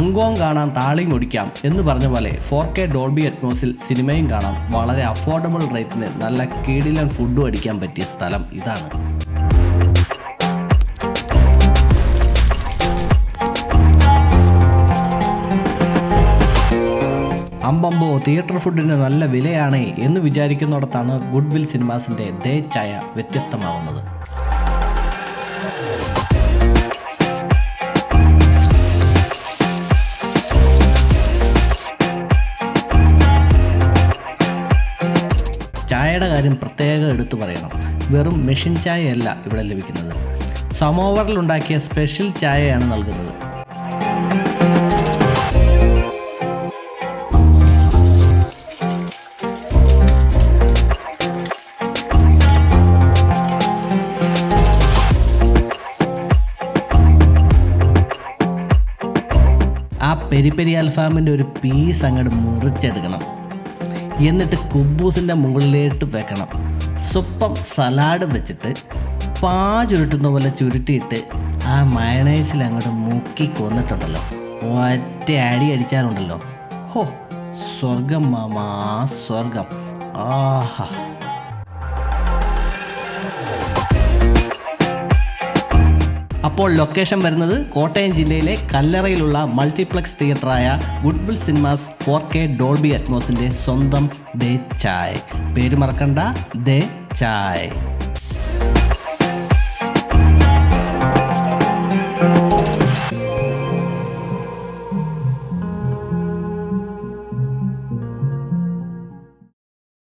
അങ്കോങ് കാണാം താളിയും ഒടിക്കാം എന്ന് പറഞ്ഞ പോലെ 4K ഡോൾബി അറ്റ്മോസിൽ സിനിമയും കാണാം. വളരെ അഫോർഡബിൾ റേറ്റിന് നല്ല കിടിലൻ ഫുഡും അടിക്കാൻ പറ്റിയ സ്ഥലം ഇതാണ്. അമ്പമ്പോ തിയേറ്റർ ഫുഡിന് നല്ല വിലയാണ് എന്ന് വിചാരിക്കുന്നിടത്താണ് ഗുഡ്വിൽ സിനിമാസിൻ്റെ ദേ ചായ വ്യത്യസ്തമാവുന്നത്. ചായയുടെ കാര്യം പ്രത്യേകം എടുത്തു പറയണം. വെറും മെഷീൻ ചായയല്ല ഇവിടെ ലഭിക്കുന്നത്. സമോവറിലുണ്ടാക്കിയ സ്പെഷ്യൽ ചായയാണ് നൽകുന്നത്. ആ പെരി അൽഫാമിൻ്റെ ഒരു പീസ് അങ്ങോട്ട് മുറിച്ചെടുക്കണം. എന്നിട്ട് കുബൂസിൻ്റെ മുകളിലേട്ട് വെക്കണം. സ്വപ്പം സലാഡ് വെച്ചിട്ട് ചുരുട്ടുന്ന പോലെ ചുരുട്ടിയിട്ട് ആ മയണൈസിൽ അങ്ങോട്ട് മുക്കി കൊന്നിട്ടുണ്ടല്ലോ. ഒറ്റ അടി അടിച്ചാലുണ്ടല്ലോ, ഹോ സ്വർഗം മാമാ സ്വർഗം. ആഹാ. അപ്പോൾ ലൊക്കേഷൻ വരുന്നത് കോട്ടയം ജില്ലയിലെ കല്ലറയിലുള്ള മൾട്ടിപ്ലക്സ് തിയേറ്ററായ ഗുഡ്വിൽ സിനിമാസ് 4K ഡോൾബി അറ്റ്മോസിൻ്റെ സ്വന്തം ദേ ചായ്. പേര് മറക്കണ്ട, ദേ ചായ്.